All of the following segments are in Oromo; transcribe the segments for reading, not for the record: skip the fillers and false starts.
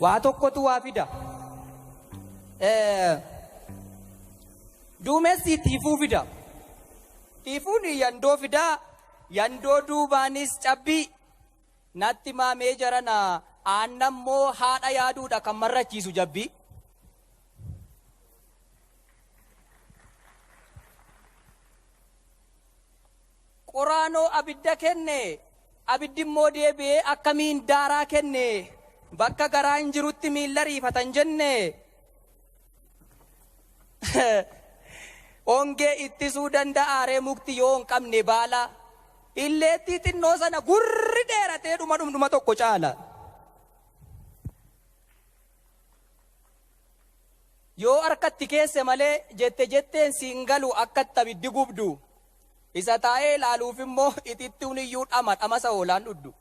waa tokkotu waa fida. Duumessi tiifuu fida. Tiifuun yandoo fida. Yandoo duubaanis cabbii. Natti maamee jarana aannammoo haadha yaaduudha kan marrachiisu jabbii. Qoraanoo abidda kenne. Abiddi immoo deebi'ee akkamiin daaraa kenne. Bakka garaa hin jirutti miilla riifatan jenne. Ongee ittisuu danda'a ree mukti yoo hin qabne baala. Illeetti xinnoo sana gurri dheeratee dhuma tokko caala. Yoo harkatti keesse malee jetteen siin galu akkatti abiddi gubdu. Isa taa'ee ilaaluuf immoo ititti uniyyuu dhamasa oolaan dhuddu.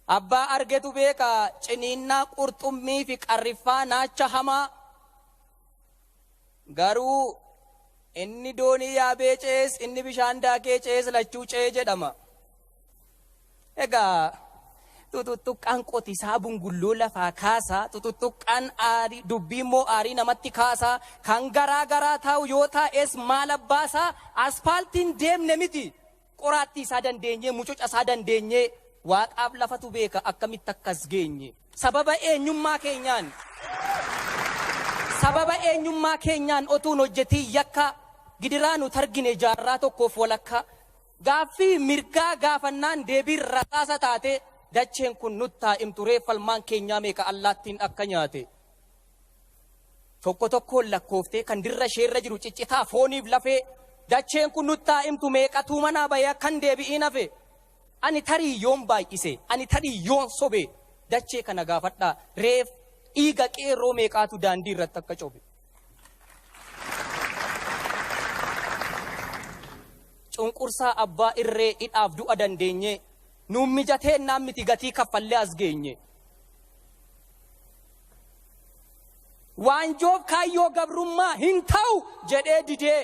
Abbaa argetu beeka ciniinnaa qurxummii fi qarriffaa naacha hamaa. Garuu inni doonii yaabee cees inni bishaan daakee cees lachuu cee jedhama. Egaa tututtuqqaan qotisaa bungulloo lafaa kaasaa tututtuqqaan aarii dubbii immoo aarii namatti kaasaa kan garaa taa'u yoo taa'es maal abbaasaa aspaaltiin deemne miti qoraattii isaa dandeenye mucuca isaa dandeenye waaqaaf lafatu beeka akkamitti akkas geenye sababa eenyummaa keenyaan otuun hojjetii yakka gidiraa nu targine jaarraa tokkoof walakka gaaffii mirgaa gaafannaan deebiin rasaasa taate dacheen kun nuttaa imturee falmaan keenyaa meeqa allaattiin akka nyaate. Tokkoon lakkooftee kan dirra sheerra jiru ciccitaa fooniif lafee dacheen kun nuttaa imtu meeqatuu manaa bayyaa kan deebi'iin hafe. Ani tarii yoon baay'ise, ani tarii yoon sobe dachee kana gaafadhaa reef dhiiga qeerroo meeqaatu daandii irratti akka cobe. Cunqursaa abbaa irree hidhaaf du'a dandeenye. Nuun mijatee naan miti gatii kaffallee as geenye. Waanjoof kaayyoo gabrummaa hin ta'u jedhee didee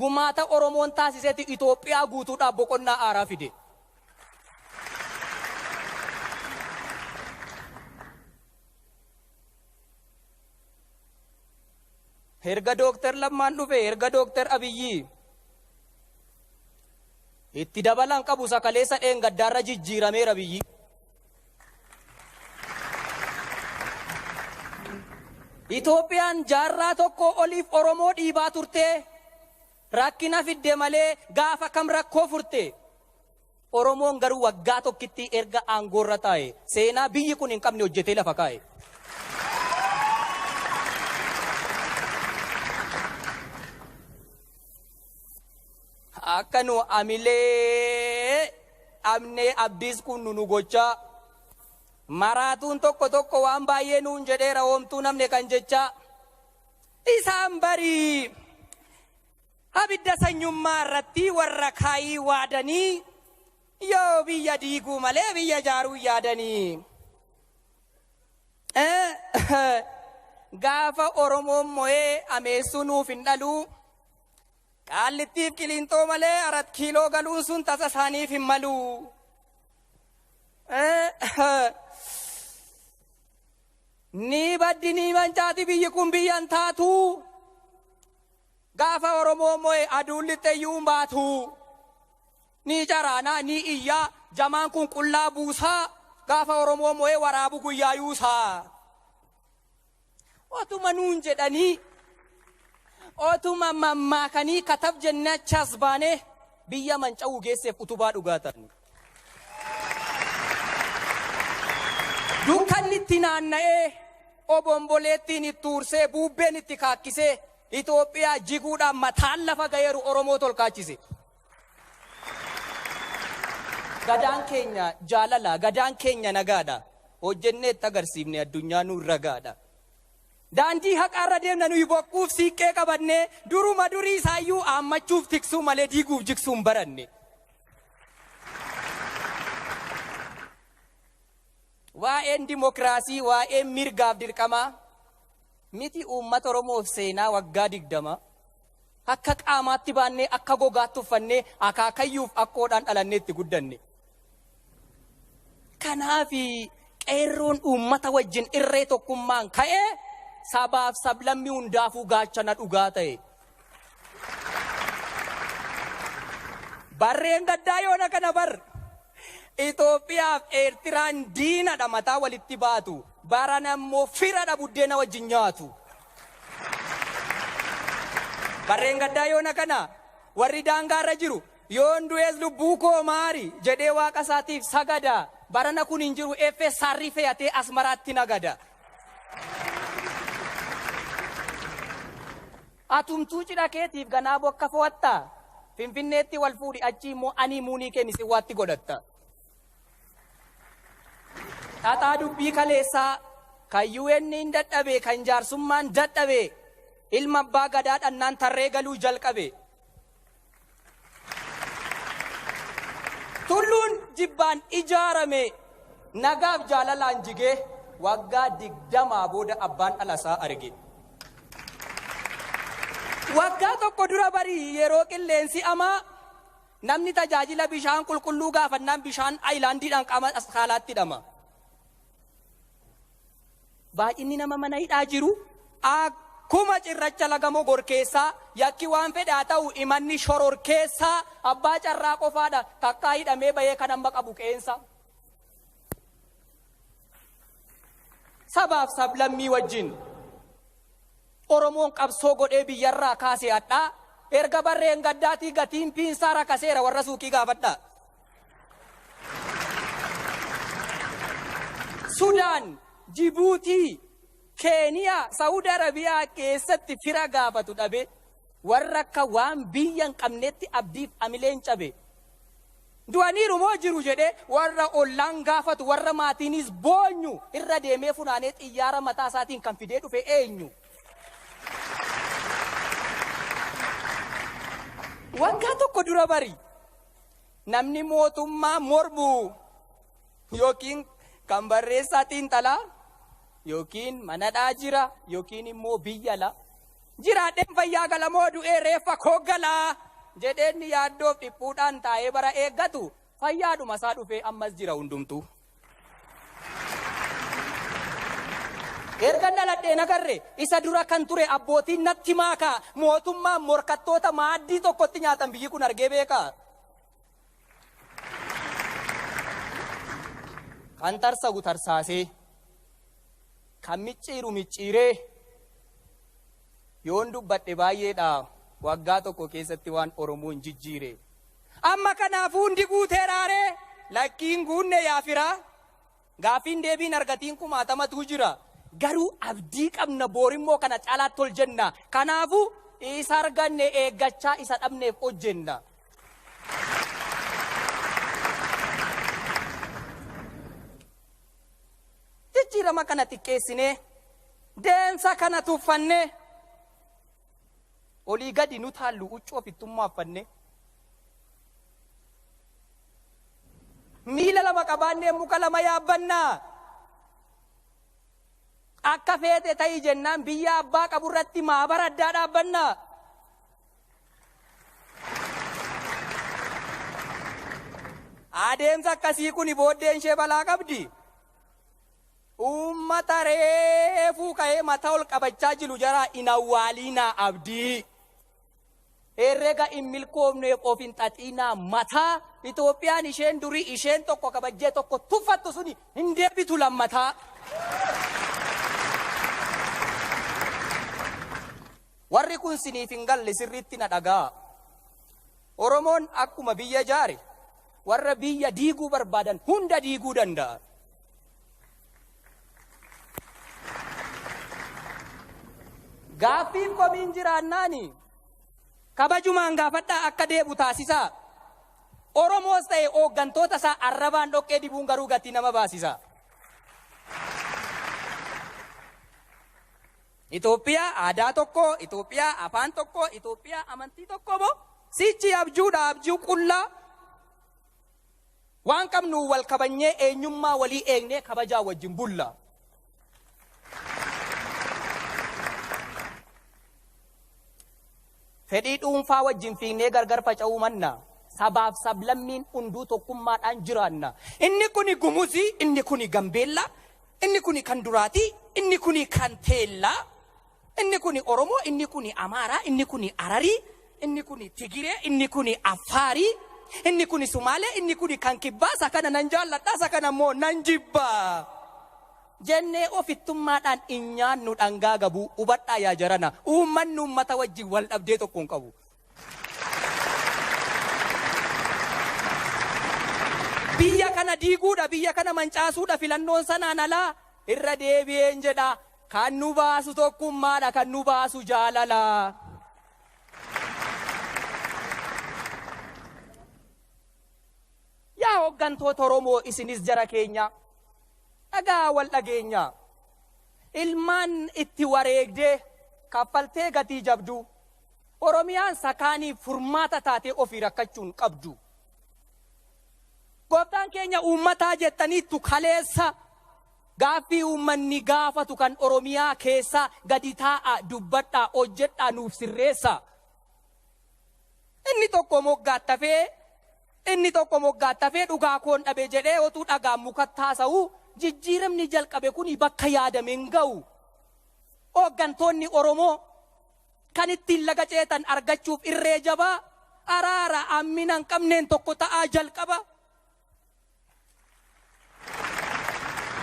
gumaata Oromoon taasisetti Itoophiyaa guutuudhaaf boqonnaa aaraa fide. Erga Dooktar Lammaan dhufe erga Dooktar Abiyyi. Itti dabalan qabu sakaleessa dheengaddaarra jijjiirameera biyyi. Itoophiyaan jaarraa tokko oliif Oromoo dhiibaa turte rakkina fidde malee gaafa kam rakkoo furte. Oromoon garuu waggaa tokkitti erga aangoorra taa'e seenaa biyyi kun hin qabne hojjetee lafa kaa'e. Akka nu amilee amnee abdiis kun nu gochaa maraatuun tokko waan baay'ee nuun jedheera hoomtuu namne kan jechaa isaan barii abidda sanyummaa irratti warra kaayii waadanii yoo biyya diiguu malee biyya jaaruu yaadanii gaafa Oromoon mo'ee ameessuu nuuf hin dhaluu. Qaallittiif Qiliinxoo malee 4 kiiloo galuun sun tasa isaaniif hin malu. Ni baddi ni mancaati biyyi kun biyyan taatu. Gaafa Oromoo mo'e aduun lixxeeyyuu baatu. Ni jaraanaa ni iyyaa jamaan kun qullaa buusaa. Gaafa Oromoo mo'e waraabu guyyaa yuusaa. Otuma nuun jedhanii. Otuma mammaakanii katab jennee achas baane biyya manca'uu geesseef utubaa dhugaatan. Dukkanni itti naanna'ee obomboleettiin itti ursee buubbeen itti kaakkisee Itoophiyaa jiguudhaan mataan lafa gayeeru Oromoo tolkaachise. Gadaan keenya jaalala, gadaan keenya nagaadha. Hojjennee itti agarsiifne addunyaa nu ragaadha. Daandii haqaarra deemna nuyi bokkuuf siiqqee qabannee duruma durii isaayyuu aammachuuf tiksuu malee diiguuf jiksuu hin baranne. Waa'een dimokiraasii, waa'een mirgaaf dirqamaa miti uummata Oromoof seenaa waggaa 20 akka qaamaatti baannee akka gogaatti uffannee akaakayyuuf akkoodhaan dhalannee itti guddanne. Kanaafi qeerroon uummata wajjin irree tokkummaan ka'ee sabaaf sablammii hundaafuu gaachana dhugaa ta'e. Barreen gaddaa yoona kana bar Itoophiyaaf Eertiraan diinadha mataa walitti baatu. Baran ammoo firadha buddeena wajjin nyaatu. Barreen gaddaa yoona kana warri daangaarra jiru yoon du'ees lubbuu koo maari jedhee waaqa isaatiif sagada. Barana kun hin jiru effee sarri fe'atee asmaraatti nagada. Atumtuu cidha keetiif ganaa bokka fo'atta. Finfinneetti wal fuudhi achi immoo ani muunii kennisi waatti godhatta. Xaxaa dubbii kaleessaa kan UN hin dadhabe kan jaarsummaan dadhabe ilma abbaa gadaa dhannaan tarree galuu jalqabe. Tulluun jibbaan ijaarame nagaaf jaalalaan jigee waggaa 20 booda abbaan dhalasaa arge. Waggaa tokko dura barii yeroo qilleensi amaa namni tajaajila bishaan qulqulluu gaafannaan bishaan aayilaandiidhaan qaama askaalaatti hidhama. Baay'inni nama mana hidhaa jiru akkuma cirracha lagamoo gorkeessaa yakki waan fedhaa ta'u imanni shororkeessaa abbaa carraa qofaadha takkaa hidhamee bahee kan amma qabu qeensa. Sabaaf sablammii wajjin Oromoon qabsoo godhee biyyarraa kaasee hadhaa erga barreen gaddaatii gatiin piinsaa rakaseera warra suuqii gaafadhaa. Sudaan, Jibuutii, Keeniyaa, Saawud Arabiyaa keessatti fira gaafatu dhabe warra akka waan biyya hin qabnetti abdiif amileen cabe. Du'aniiru moo jiru jedhee warra ollaan gaafatu warra maatiinis boonyu irra deemee funaanee xiyyaara mataa isaatiin kan fidee dhufe eenyu. Waggaa tokko dura bari namni mootummaa mormu yookiin kan barreessaa xiinxalaa yookiin manadhaa jira yookiin immoo biyya la jiraadheen fayyaa galamoo du'ee reeffa koogalaa jedheenni yaaddoof dhiphuudhaan taa'ee bara eeggatu fayyaadhuma isaa dhufee ammas jira hundumtu. Erga dhaladheen agarre isa dura kan ture abbootiin natti maakaa mootummaan morkattoota maaddii tokkotti nyaatan biyyi kun argee beekaa. Kan tarsagu tarsaasee kan micciiru micciiree yoon dubbadhe baay'eedha waggaa tokko keessatti waan Oromoon jijjiire. Amma kanaafuu hundi guuteeraaree lakkiin guunne yaafiraa gaafiin deebiin argatiin kumaatamatu jira. Garuu abdii qabna boorimmoo kana caalaatti tol jenna. Kanaafuu isa arganne eeggachaa isa dhabneef hojjenna. Jijjiirama kana xiqqeessinee deemsa kana tuffannee olii gadi nu taallu huccuu ofittummaaffanne miila lama qabaannee muka lama yaabbannaa. Akka feete ta'ii jennaan biyya abbaa qaburratti maabara addaa dhaabbannaa. Adeemsa akkasii kun booddeen ishee balaa qabdi. Uummata reefuu ka'ee mataa ol qabachaa jiru jaraa hin awwaaliinaa abdii. Herrega hin milkoomneef of hin xaxiinaa mataa. Itoophiyaan isheen durii isheen tokko kabajjee tokko tuffattu suni hin deebitu lammataa. Warri kun siniif hin galle sirriitti na dhagaa. Oromoon akkuma biyya jaare warra biyya diiguu barbaadan hunda diiguu danda'a. Gaaffiin komiin jiraannaani kabajumaan gaafadhaa akka deebu taasisaa. Oromoos ta'e hooggantoota isaa arrabaan dhoqqee dibuun garuu gatii nama baasisa. Itoophiyaa aadaa tokko, Itoophiyaa afaan tokko, Itoophiyaa amantii tokko moo sichi abjuudha abjuu qullaa waan qabnu wal kabanyee eenyummaa walii eegnee kabajaa wajjin bulla. Fedhii dhuunfaa wajjin fiignee gargar faca'uu manna. Sabaaf sablammiin hunduu tokkummaadhaan jiraanna. Inni kuni Gumuzii, inni kuni Gambeellaa, Inni kuni kan duraati, inni kuni kan teellaa, inni kuni Oromoo, inni kuni Amaaraa, inni kuni Ararii, inni kuni Tigiree, inni kuni Affaarii, inni kuni Sumaalee, inni kuni kan Kibbaa, isa kana nan jaalladha, isa kana immoo nan jibbaa. Jennee ofittummaadhaan nyaannu dhangaa gabu hubadhaa yaa jarana. Uummanni uummata wajjin wal dhabdee tokko hin qabu. Biyya kana diiguudha, biyya kana mancaasuudha, filannoon sanaan alaa irra deebi'een jedha. Kan nu baasu tokkummaadha, kan nu baasu jaalala. Yaa hooggantoota Oromoo isinis jara keenya. Dhagaa wal dhageenya. Ilmaan itti wareegdee kaffaltee gatii jabdu. Oromiyaan sakaanii furmaata taatee ofii rakkachuun qabdu. Gooftaan keenya uummataa jettaniittu kaleessa gaaffii uummanni gaafatu kan Oromiyaa keessaa gadi taa'a dubbadhaa hojjedhaa nuuf sirreessa. Inni tokko moggaattafee dhugaa koon dhabe jedhee otuu dhagaan mukatti haasa'u jijjiiramni jalqabe kuni bakka yaadame hin ga'u. Hooggantoonni Oromoo kan ittiin laga ceetan argachuuf irree jabaa araara ammina hin qabneen tokko ta'aa jalqaba.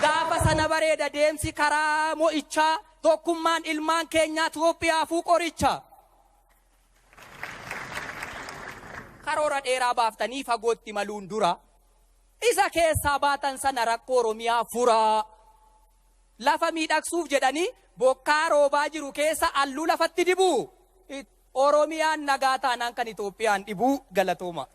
Gaafa sana bareeda deemsi karaa mo'ichaa tokkummaan ilmaan keenyaa Itoophiyaafuu qoricha. Karoora dheeraa baaftanii fagootti maluun dura isa keessaa baatan sana rakkoo Oromiyaa furaa. Lafa miidhagsuuf jedhanii bokkaa roobaa jiru keessa halluu lafatti dibu. Oromiyaan nagaa taanaan kan Itoophiyaan dhibu galatooma.